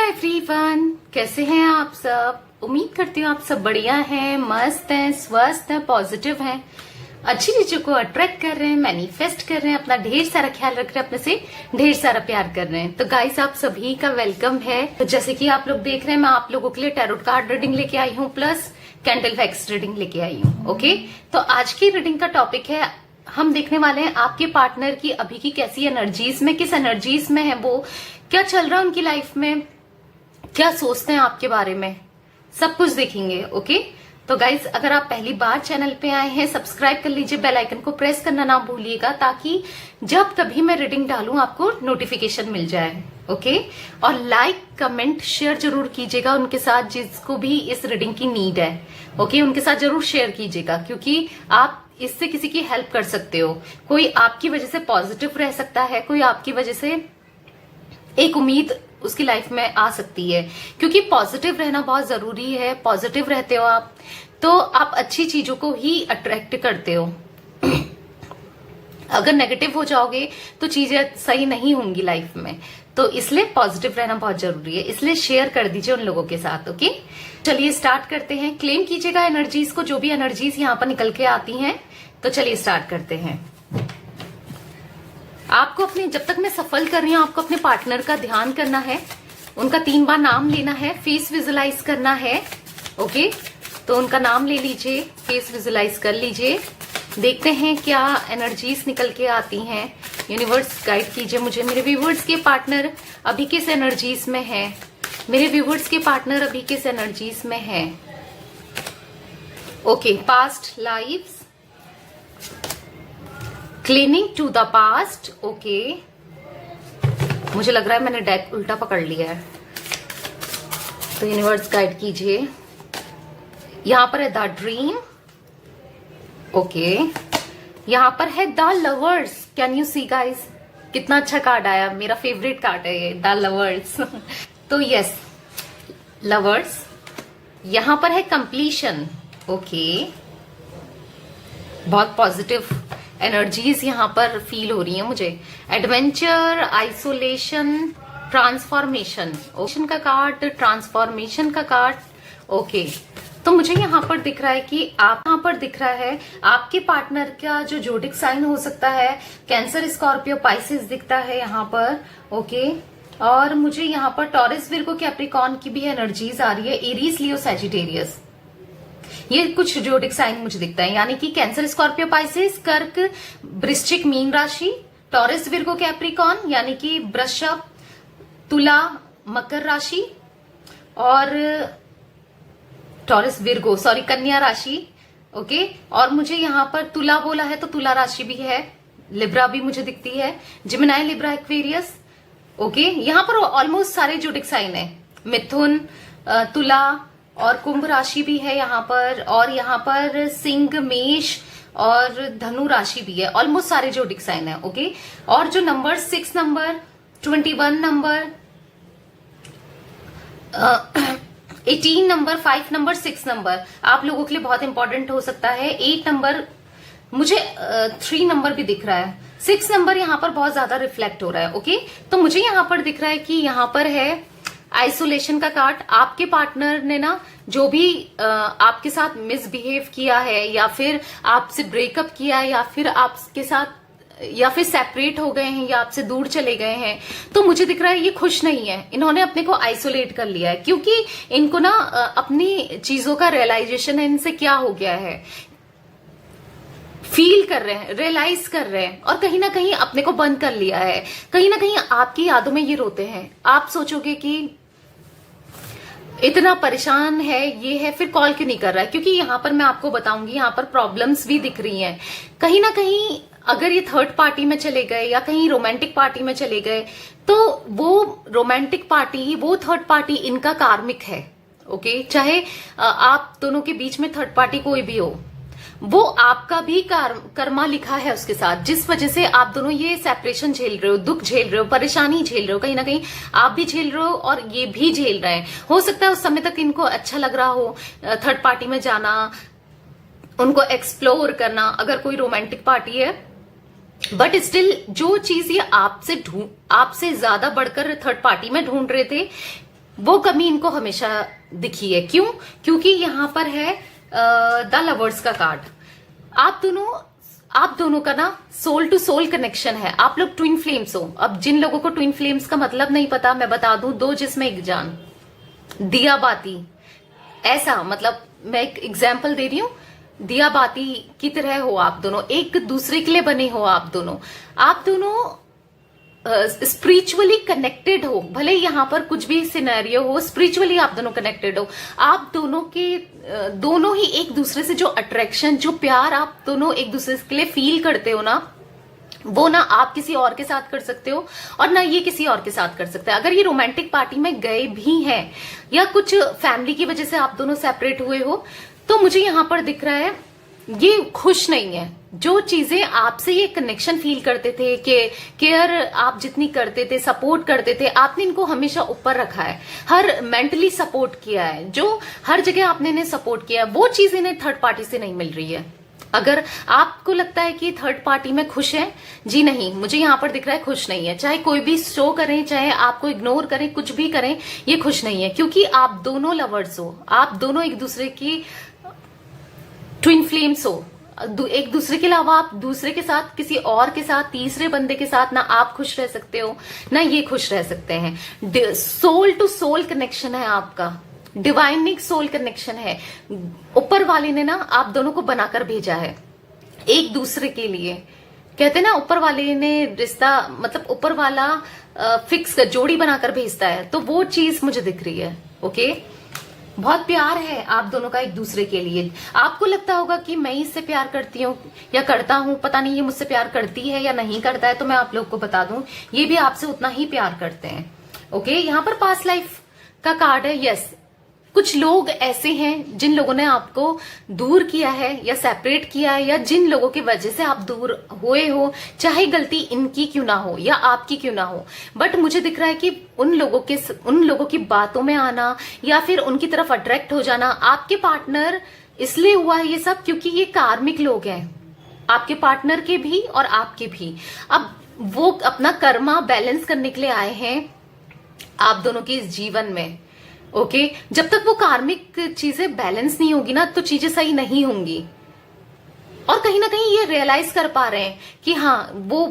Everyone, कैसे हैं आप सब। उम्मीद करती हूँ आप सब बढ़िया हैं, मस्त हैं, स्वस्थ हैं, पॉजिटिव हैं, अच्छी चीजों को अट्रैक्ट कर रहे हैं, मैनिफेस्ट कर रहे हैं, अपना ढेर सारा ख्याल रख रहे हैं, अपने से ढेर सारा प्यार कर रहे हैं। तो गाइस, आप सभी का वेलकम है। तो जैसे कि आप लोग देख रहे हैं, मैं आप लोगों के लिए टैरोट कार्ड रीडिंग लेके आई हूँ, प्लस कैंडल वैक्स रीडिंग लेके आई हूँ। ओके, तो आज की रीडिंग का टॉपिक है, हम देखने वाले हैं आपके पार्टनर की अभी की कैसी एनर्जीज में, किस एनर्जीज में है वो, क्या चल रहा है उनकी लाइफ में, क्या सोचते हैं आपके बारे में, सब कुछ देखेंगे। ओके, तो गाइज, अगर आप पहली बार चैनल पे आए हैं, सब्सक्राइब कर लीजिए, बेल आइकन को प्रेस करना ना भूलिएगा, ताकि जब कभी मैं रीडिंग डालूं आपको नोटिफिकेशन मिल जाए। ओके, और लाइक कमेंट शेयर जरूर कीजिएगा उनके साथ जिसको भी इस रीडिंग की नीड है। ओके, उनके साथ जरूर शेयर कीजिएगा, क्योंकि आप इससे किसी की हेल्प कर सकते हो। कोई आपकी वजह से पॉजिटिव रह सकता है, कोई आपकी वजह से एक उम्मीद उसकी लाइफ में आ सकती है, क्योंकि पॉजिटिव रहना बहुत जरूरी है। पॉजिटिव रहते हो आप तो आप अच्छी चीजों को ही अट्रैक्ट करते हो। अगर नेगेटिव हो जाओगे तो चीजें सही नहीं होंगी लाइफ में, तो इसलिए पॉजिटिव रहना बहुत जरूरी है। इसलिए शेयर कर दीजिए उन लोगों के साथ। ओके, चलिए स्टार्ट करते हैं। क्लेम कीजिएगा एनर्जीज को, जो भी एनर्जीज यहाँ पर निकल के आती हैं। तो चलिए स्टार्ट करते हैं। आपको अपने, जब तक मैं सफल कर रही हूं, आपको अपने पार्टनर का ध्यान करना है, उनका 3 बार नाम लेना है, फेस विजुलाइज करना है। ओके, तो उनका नाम ले लीजिए, फेस विजुलाइज कर लीजिए। देखते हैं क्या एनर्जीज निकल के आती हैं। यूनिवर्स गाइड कीजिए मुझे। मेरे व्यूवर्स के पार्टनर अभी किस एनर्जीज में है, मेरे व्यूवर्स के पार्टनर अभी किस एनर्जीज में है। Okay, past lifes, cleaning to the past. Okay, मुझे लग रहा है मैंने डेक उल्टा पकड़ लिया है, तो यूनिवर्स गाइड कीजिए। यहां पर है द ड्रीम। ओके, यहां पर है the lovers. Can you see guys, कितना अच्छा कार्ड आया, मेरा फेवरेट कार्ड है ये, द लवर्स। तो यस, लवर्स। यहां पर है कंप्लीशन। ओके, बहुत पॉजिटिव एनर्जीज यहां पर फील हो रही है मुझे। Adventure, isolation, transformation. ओशन का कार्ड, ट्रांसफॉर्मेशन का कार्ड। ओके, तो मुझे यहाँ पर दिख रहा है कि आप यहाँ पर दिख रहा है आपके पार्टनर का जो जोडिक साइन हो सकता है, कैंसर, स्कॉर्पियो, पाइसेस दिखता है यहाँ पर। ओके, और मुझे यहाँ पर टॉरस, विर्गो, कैप्रिकॉर्न की भी एनर्जीज आ रही है, एरीज, लियो, सैजिटेरियस, ये कुछ जोडिक साइन मुझे दिखता है। यानी कि कैंसर, स्कॉर्पियो, पाइसेस, कर्क, वृश्चिक, मीन राशि, टॉरस, विर्गो, कैप्रिकॉर्न यानी कि वृषभ, तुला, मकर राशि, और टॉरस, विर्गो, सॉरी, कन्या राशि। ओके, और मुझे यहाँ पर तुला बोला है तो तुला राशि भी है, लिब्रा भी मुझे दिखती है, जिमिनाई, लिब्रा, एक्वेरियस। ओके, यहाँ पर ऑलमोस्ट सारे जोडिक साइन है, मिथुन, तुला और कुंभ राशि भी है यहाँ पर, और यहाँ पर सिंह, मेष और धनु राशि भी है। ऑलमोस्ट सारे जोडिक साइन है। ओके, और जो number 6 number, 21 number, 18 number, 5 number, 6 number आप लोगों के लिए बहुत इंपॉर्टेंट हो सकता है। 8 नंबर, मुझे 3 नंबर भी दिख रहा है, 6 नंबर यहाँ पर बहुत ज्यादा रिफ्लेक्ट हो रहा है। ओके, तो मुझे यहाँ पर दिख रहा है कि यहाँ पर है आइसोलेशन का कार्ड। आपके पार्टनर ने ना जो भी आपके साथ मिसबिहेव किया है, या फिर आपसे ब्रेकअप किया है, या फिर आपके साथ, या फिर सेपरेट हो गए हैं, या आपसे दूर चले गए हैं, तो मुझे दिख रहा है ये खुश नहीं है। इन्होंने अपने को आइसोलेट कर लिया है, क्योंकि इनको ना अपनी चीजों का रियलाइजेशन है, इनसे क्या हो गया है, फील कर रहे हैं, रियलाइज कर रहे हैं, और कहीं ना कहीं अपने को बंद कर लिया है। कहीं ना कहीं आपकी यादों में ये रोते हैं। आप सोचोगे कि इतना परेशान है, ये है, फिर कॉल क्यों नहीं कर रहा है, क्योंकि यहाँ पर मैं आपको बताऊंगी, यहाँ पर प्रॉब्लम्स भी दिख रही हैं। कहीं ना कहीं अगर ये थर्ड पार्टी में चले गए या कहीं रोमांटिक पार्टी में चले गए, तो वो रोमांटिक पार्टी, वो थर्ड पार्टी इनका कार्मिक है। ओके, चाहे आप दोनों के बीच में थर्ड पार्टी कोई भी हो, वो आपका भी कर्मा लिखा है उसके साथ, जिस वजह से आप दोनों ये सेपरेशन झेल रहे हो, दुख झेल रहे हो, परेशानी झेल रहे हो। कहीं ना कहीं आप भी झेल रहे हो और ये भी झेल रहे हैं। हो सकता है उस समय तक इनको अच्छा लग रहा हो थर्ड पार्टी में जाना, उनको एक्सप्लोर करना, अगर कोई रोमांटिक पार्टी है, बट स्टिल जो चीज ये आपसे ज्यादा बढ़कर थर्ड पार्टी में ढूंढ रहे थे, वो कमी इनको हमेशा दिखी है। क्यों? क्योंकि यहाँ पर है द लवर्स का कार्ड। आप दोनों का ना सोल टू सोल कनेक्शन है। आप लोग ट्विन फ्लेम्स हो। अब जिन लोगों को ट्विन फ्लेम्स का मतलब नहीं पता, मैं बता दूं, दो जिसमें एक जान, दिया बाती, ऐसा मतलब मैं एक एग्जाम्पल दे रही हूं। दिया बाती की तरह हो आप दोनों, एक दूसरे के लिए बने हो आप दोनों। आप दोनों स्पिरिचुअली कनेक्टेड हो, भले यहाँ पर कुछ भी सिनेरियो हो, स्पिरिचुअली आप दोनों कनेक्टेड हो। आप दोनों के दोनों ही एक दूसरे से जो अट्रैक्शन, जो प्यार आप दोनों एक दूसरे के लिए फील करते हो ना, वो ना आप किसी और के साथ कर सकते हो और ना ये किसी और के साथ कर सकते हैं। अगर ये रोमांटिक पार्टी में गए भी हैं या कुछ फैमिली की वजह से आप दोनों सेपरेट हुए हो, तो मुझे यहां पर दिख रहा है ये खुश नहीं है। जो चीजें आपसे ये कनेक्शन फील करते थे, कि केयर आप जितनी करते थे, सपोर्ट करते थे, आपने इनको हमेशा ऊपर रखा है, हर मेंटली सपोर्ट किया है, जो हर जगह आपने इन्हें सपोर्ट किया है, वो चीज इन्हें थर्ड पार्टी से नहीं मिल रही है। अगर आपको लगता है कि थर्ड पार्टी में खुश है, जी नहीं, मुझे यहां पर दिख रहा है खुश नहीं है। चाहे कोई भी शो करें, चाहे आपको इग्नोर करें, कुछ भी करें, ये खुश नहीं है। क्योंकि आप दोनों लवर्स हो, आप दोनों एक दूसरे की ट्विन फ्लेम्स हो। एक दूसरे के अलावा आप दूसरे के साथ, किसी और के साथ, तीसरे बंदे के साथ ना आप खुश रह सकते हो ना ये खुश रह सकते हैं। सोल टू सोल कनेक्शन है आपका, डिवाइनिक सोल कनेक्शन है। ऊपर वाले ने ना आप दोनों को बनाकर भेजा है एक दूसरे के लिए। कहते ना ऊपर वाले ने रिश्ता, मतलब ऊपर वाला फिक्स जोड़ी बनाकर भेजता है, तो वो चीज मुझे दिख रही है। ओके, बहुत प्यार है आप दोनों का एक दूसरे के लिए। आपको लगता होगा कि मैं इससे प्यार करती हूँ या करता हूँ, पता नहीं ये मुझसे प्यार करती है या नहीं करता है, तो मैं आप लोग को बता दूं, ये भी आपसे उतना ही प्यार करते हैं। ओके, यहाँ पर पास्ट लाइफ का कार्ड है। यस, कुछ लोग ऐसे हैं जिन लोगों ने आपको दूर किया है या सेपरेट किया है, या जिन लोगों की वजह से आप दूर हुए हो, चाहे गलती इनकी क्यों ना हो या आपकी क्यों ना हो, बट मुझे दिख रहा है कि उन लोगों की बातों में आना या फिर उनकी तरफ अट्रैक्ट हो जाना आपके पार्टनर इसलिए हुआ है ये सब, क्योंकि ये कार्मिक लोग हैं, आपके पार्टनर के भी और आपके भी। अब वो अपना कर्मा बैलेंस करने के लिए आए हैं आप दोनों के इस जीवन में। ओके, जब तक वो कार्मिक चीजें बैलेंस नहीं होगी ना, तो चीजें सही नहीं होंगी। और कहीं ना कहीं ये रियलाइज कर पा रहे हैं कि हाँ, वो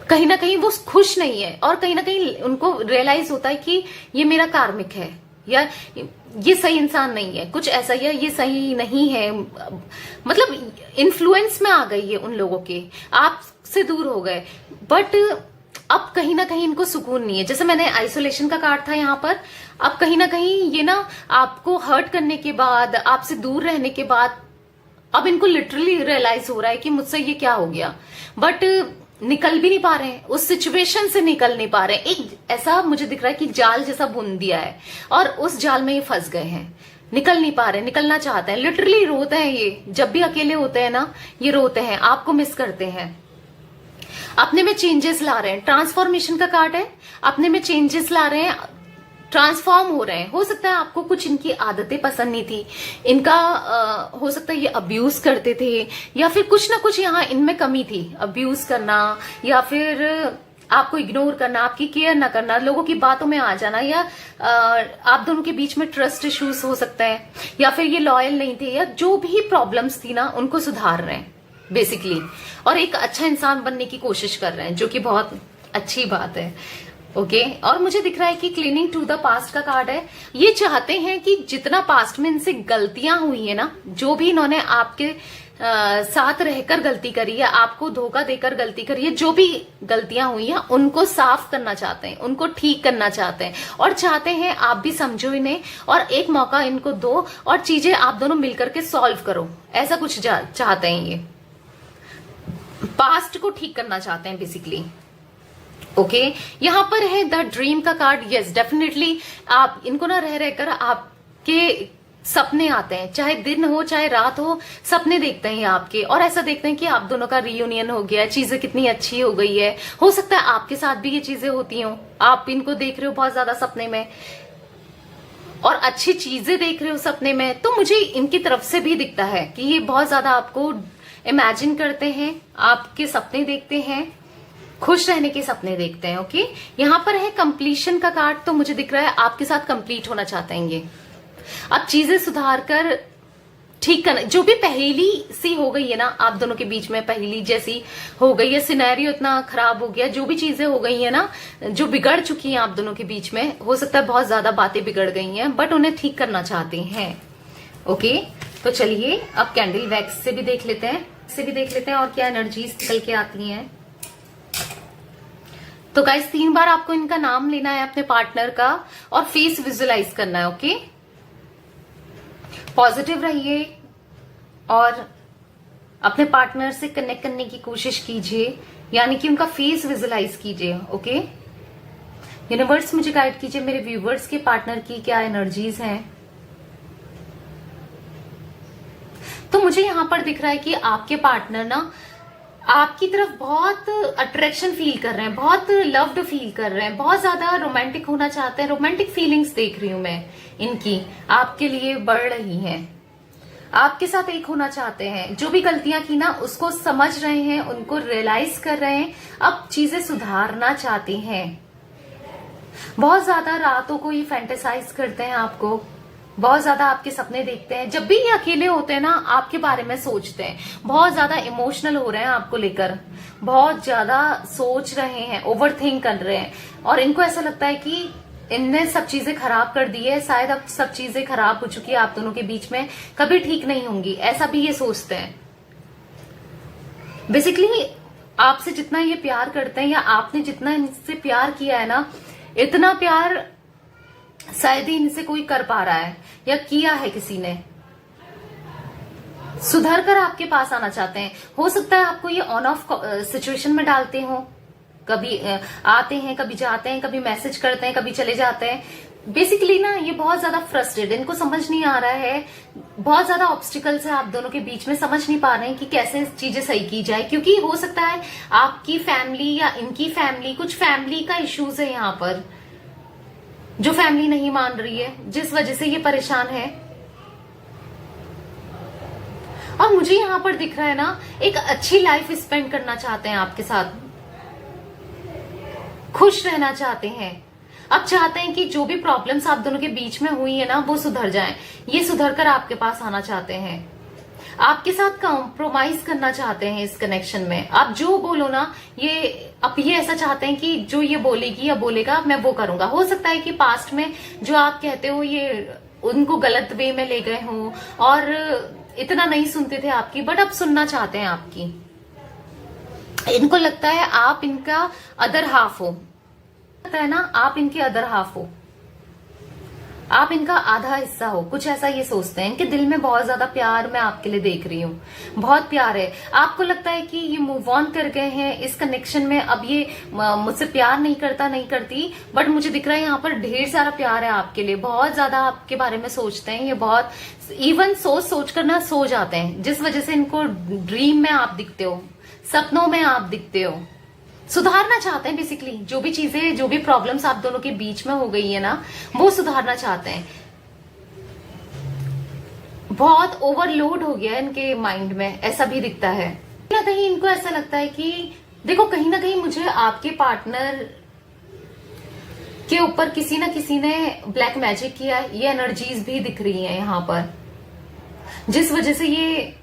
कहीं ना कहीं वो खुश नहीं है, और कहीं ना कहीं उनको रियलाइज होता है कि ये मेरा कार्मिक है या ये सही इंसान नहीं है, कुछ ऐसा ही है, ये सही नहीं है, मतलब इन्फ्लुएंस में आ गई है उन लोगों के, आपसे दूर हो गए। बट अब कहीं ना कहीं इनको सुकून नहीं है। जैसे मैंने आइसोलेशन का कार्ड था यहाँ पर, अब कहीं ना कहीं ये ना आपको हर्ट करने के बाद, आपसे दूर रहने के बाद, अब इनको लिटरली रियलाइज हो रहा है कि मुझसे ये क्या हो गया, बट निकल भी नहीं पा रहे हैं, उस सिचुएशन से निकल नहीं पा रहे हैं। एक ऐसा मुझे दिख रहा है कि जाल जैसा बुन दिया है और उस जाल में ये फंस गए हैं, निकल नहीं पा रहे, निकलना चाहते हैं, लिटरली रोते हैं ये, जब भी अकेले होते हैं ना ये रोते हैं, आपको मिस करते हैं, अपने में चेंजेस ला रहे हैं। ट्रांसफॉर्मेशन का कार्ड है, अपने में चेंजेस ला रहे हैं, ट्रांसफॉर्म हो रहे हैं। हो सकता है आपको कुछ इनकी आदतें पसंद नहीं थी, इनका हो सकता है ये अब्यूज करते थे, या फिर कुछ ना कुछ यहाँ इनमें कमी थी, अब्यूज करना या फिर आपको इग्नोर करना, आपकी केयर ना करना, लोगों की बातों में आ जाना, या आप दोनों के बीच में ट्रस्ट इश्यूज हो सकता है, या फिर ये लॉयल नहीं थे, या जो भी प्रॉब्लम्स थी ना उनको सुधार रहे हैं बेसिकली, और एक अच्छा इंसान बनने की कोशिश कर रहे हैं, जो कि बहुत अच्छी बात है। ओके, और मुझे दिख रहा है कि क्लीनिंग टू द पास्ट का कार्ड है। ये चाहते हैं कि जितना पास्ट में इनसे गलतियां हुई है ना, जो भी इन्होंने आपके साथ रहकर गलती करी है, आपको धोखा देकर गलती करी है, जो भी गलतियां हुई हैं उनको साफ करना चाहते हैं, उनको ठीक करना चाहते हैं, और चाहते हैं आप भी समझो इन्हें और एक मौका इनको दो और चीजें आप दोनों मिलकर के सॉल्व करो, ऐसा कुछ चाहते हैं। ये पास्ट को ठीक करना चाहते हैं बेसिकली। ओके, यहां पर है द ड्रीम का कार्ड। यस, डेफिनेटली आप इनको ना रह रहकर आपके सपने आते हैं, चाहे दिन हो चाहे रात हो, सपने देखते हैं आपके, और ऐसा देखते हैं कि आप दोनों का रियूनियन हो गया, चीजें कितनी अच्छी हो गई है। हो सकता है आपके साथ भी ये चीजें होती हो, आप इनको देख रहे हो बहुत ज्यादा सपने में और अच्छी चीजें देख रहे हो सपने में, तो मुझे इनकी तरफ से भी दिखता है कि ये बहुत ज्यादा आपको इमेजिन करते हैं, आपके सपने देखते हैं, खुश रहने के सपने देखते हैं। ओके, यहाँ पर है कंप्लीशन का कार्ड, तो मुझे दिख रहा है आपके साथ कंप्लीट होना चाहते हैं ये। अब चीजें सुधार कर ठीक करना, जो भी पहेली सी हो गई है ना आप दोनों के बीच में, पहेली जैसी हो गई है, सिनेरियो इतना खराब हो गया, जो भी चीजें हो गई है ना, जो बिगड़ चुकी हैं आप दोनों के बीच में, हो सकता है बहुत ज्यादा बातें बिगड़ गई हैं, बट उन्हें ठीक करना चाहते हैं। ओके, तो चलिए अब कैंडल वैक्स से भी देख लेते हैं और क्या एनर्जीज निकल के आती हैं। तो गाइस 3 बार आपको इनका नाम लेना है अपने पार्टनर का और फेस विजुअलाइज करना है। ओके, पॉजिटिव रहिए और अपने पार्टनर से कनेक्ट करने की कोशिश कीजिए, यानी कि उनका फेस विजुअलाइज कीजिए। ओके, यूनिवर्स मुझे गाइड कीजिए मेरे व्यूवर्स के पार्टनर की क्या एनर्जीज हैं। तो मुझे यहां पर दिख रहा है कि आपके पार्टनर ना आपकी तरफ बहुत अट्रैक्शन फील कर रहे हैं, बहुत लव्ड फील कर रहे हैं, बहुत ज्यादा रोमांटिक होना चाहते हैं। रोमांटिक फीलिंग्स देख रही हूं मैं इनकी, आपके लिए बढ़ रही हैं। आपके साथ एक होना चाहते हैं, जो भी गलतियां की ना उसको समझ रहे हैं, उनको रियलाइज कर रहे हैं, अब चीजें सुधारना चाहते हैं। बहुत ज्यादा रातों को ये फैंटेसाइज करते हैं आपको, बहुत ज्यादा आपके सपने देखते हैं। जब भी ये अकेले होते हैं ना आपके बारे में सोचते हैं, बहुत ज्यादा इमोशनल हो रहे हैं आपको लेकर, बहुत ज्यादा सोच रहे हैं, ओवर थिंक कर रहे हैं, और इनको ऐसा लगता है कि इनने सब चीजें खराब कर दी है, शायद अब सब चीजें खराब हो चुकी है आप दोनों के बीच में, कभी ठीक नहीं होंगी, ऐसा भी ये सोचते हैं। बेसिकली आपसे जितना ये प्यार करते हैं या आपने जितना इनसे प्यार किया है ना, इतना प्यार शायद ही इनसे कोई कर पा रहा है या किया है किसी ने। सुधर कर आपके पास आना चाहते हैं। हो सकता है आपको ये ऑन ऑफ सिचुएशन में डालते हो, कभी आते हैं, कभी जाते हैं, कभी मैसेज करते हैं, कभी चले जाते हैं। बेसिकली ना ये बहुत ज्यादा फ्रस्ट्रेटेड, इनको समझ नहीं आ रहा है, बहुत ज्यादा ऑब्स्टिकल्स है आप दोनों के बीच में, समझ नहीं पा रहे हैं कि कैसे चीजें सही की जाए, क्योंकि हो सकता है आपकी फैमिली या इनकी फैमिली, कुछ फैमिली का इश्यूज है यहाँ पर, जो फैमिली नहीं मान रही है, जिस वजह से ये परेशान है। और मुझे यहां पर दिख रहा है ना एक अच्छी लाइफ स्पेंड करना चाहते हैं आपके साथ, खुश रहना चाहते हैं। अब चाहते हैं कि जो भी प्रॉब्लम्स आप दोनों के बीच में हुई है ना वो सुधर जाएं, ये सुधर कर आपके पास आना चाहते हैं, आपके साथ कॉम्प्रोमाइज करना चाहते हैं इस कनेक्शन में। आप जो बोलो ना, ये ऐसा चाहते हैं कि जो ये बोलेगी या बोलेगा मैं वो करूंगा। हो सकता है कि पास्ट में जो आप कहते हो ये उनको गलत वे में ले गए हो और इतना नहीं सुनते थे आपकी, बट अब सुनना चाहते हैं आपकी। इनको लगता है आप इनका अदर हाफ हो, लगता है ना आप इनके अदर हाफ हो, आप इनका आधा हिस्सा हो, कुछ ऐसा ये सोचते हैं। इनके दिल में बहुत ज्यादा प्यार मैं आपके लिए देख रही हूँ, बहुत प्यार है। आपको लगता है कि ये मूव ऑन कर गए हैं इस कनेक्शन में, अब ये मुझसे प्यार नहीं करती, बट मुझे दिख रहा है यहाँ पर ढेर सारा प्यार है आपके लिए, बहुत ज्यादा आपके बारे में सोचते हैं ये, बहुत इवन सोच कर ना सो जाते हैं, जिस वजह से इनको ड्रीम में आप दिखते हो, सपनों में आप दिखते हो। सुधारना चाहते हैं बेसिकली, जो भी चीजें, जो भी प्रॉब्लम्स आप दोनों के बीच में हो गई है ना वो सुधारना चाहते हैं। बहुत ओवरलोड हो गया है इनके माइंड में, ऐसा भी दिखता है। कहीं ना कहीं इनको ऐसा लगता है कि देखो, कहीं ना कहीं मुझे आपके पार्टनर के ऊपर किसी ना किसी ने ब्लैक मैजिक किया, ये एनर्जीज भी दिख रही हैं यहाँ पर, जिस वजह से ये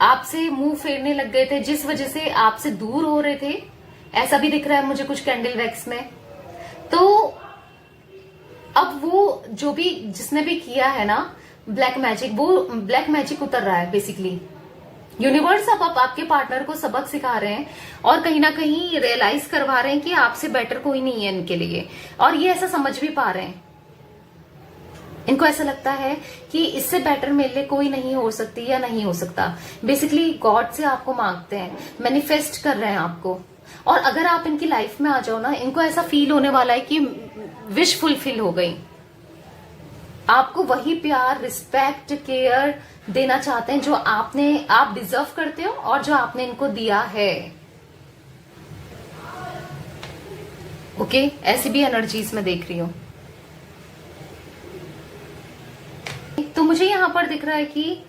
आपसे मुंह फेरने लग गए थे, जिस वजह से आपसे दूर हो रहे थे, ऐसा भी दिख रहा है मुझे कुछ कैंडल वैक्स में। तो अब वो जो भी जिसने भी किया है ना ब्लैक मैजिक, वो ब्लैक मैजिक उतर रहा है बेसिकली। यूनिवर्स अब आपके पार्टनर को सबक सिखा रहे हैं और कहीं ना कहीं रियलाइज करवा रहे हैं कि आपसे बेटर कोई नहीं है इनके लिए, और ये ऐसा समझ भी पा रहे हैं। इनको ऐसा लगता है कि इससे बेटर मेरे लिए कोई नहीं हो सकती या नहीं हो सकता। बेसिकली गॉड से आपको मांगते हैं, मैनिफेस्ट कर रहे हैं आपको। और अगर आप इनकी लाइफ में आ जाओ ना, इनको ऐसा फील होने वाला है कि विश फुलफिल हो गई। आपको वही प्यार, रिस्पेक्ट, केयर देना चाहते हैं जो आप डिजर्व करते हो और जो आपने इनको दिया है। ओके, ऐसी भी एनर्जीज में देख रही हूं। तो मुझे यहां पर दिख रहा है कि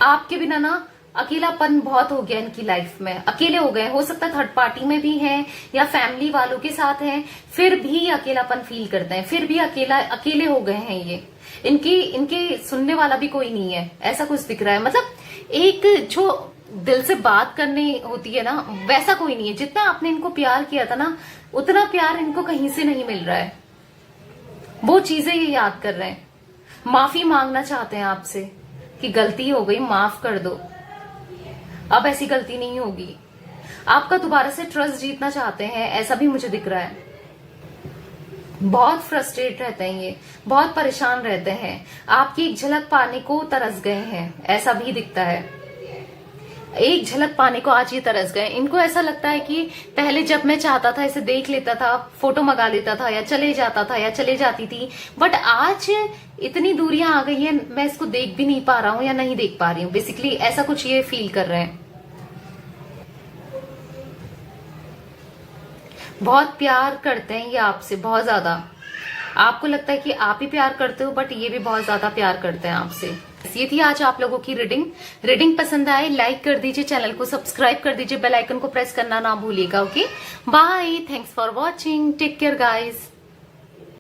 आपके बिना ना अकेलापन बहुत हो गया इनकी लाइफ में, अकेले हो गए। हो सकता है थर्ड पार्टी में भी हैं या फैमिली वालों के साथ हैं, फिर भी अकेलापन फील करते हैं, फिर भी अकेले हो गए हैं ये। इनके सुनने वाला भी कोई नहीं है, ऐसा कुछ दिख रहा है। मतलब एक जो दिल से बात करनी होती है ना, वैसा कोई नहीं है। जितना आपने इनको प्यार किया था ना, उतना प्यार इनको कहीं से नहीं मिल रहा है। वो चीजें ये याद कर रहे हैं, माफी मांगना चाहते हैं आपसे कि गलती हो गई, माफ कर दो, अब ऐसी गलती नहीं होगी। आपका दोबारा से ट्रस्ट जीतना चाहते हैं, ऐसा भी मुझे दिख रहा है। बहुत फ्रस्ट्रेट रहते हैं ये, बहुत परेशान रहते हैं, आपकी एक झलक पाने को तरस गए हैं, ऐसा भी दिखता है। एक झलक पाने को आज ये तरस गए। इनको ऐसा लगता है कि पहले जब मैं चाहता था इसे देख लेता था, फोटो मंगा लेता था, या चले जाता था या चले जाती थी, बट आज इतनी दूरियां आ गई है, मैं इसको देख भी नहीं पा रहा हूं या नहीं देख पा रही हूं। बेसिकली ऐसा कुछ ये फील कर रहे हैं। बहुत प्यार करते हैं ये आपसे, बहुत ज्यादा। आपको लगता है कि आप ही प्यार करते हो, बट ये भी बहुत ज्यादा प्यार करते हैं आपसे। ये थी आज आप लोगों की रीडिंग पसंद आए लाइक कर दीजिए, चैनल को सब्सक्राइब कर दीजिए, बेल आइकन को प्रेस करना ना भूलिएगा। Okay, bye, thanks for watching, take care guys.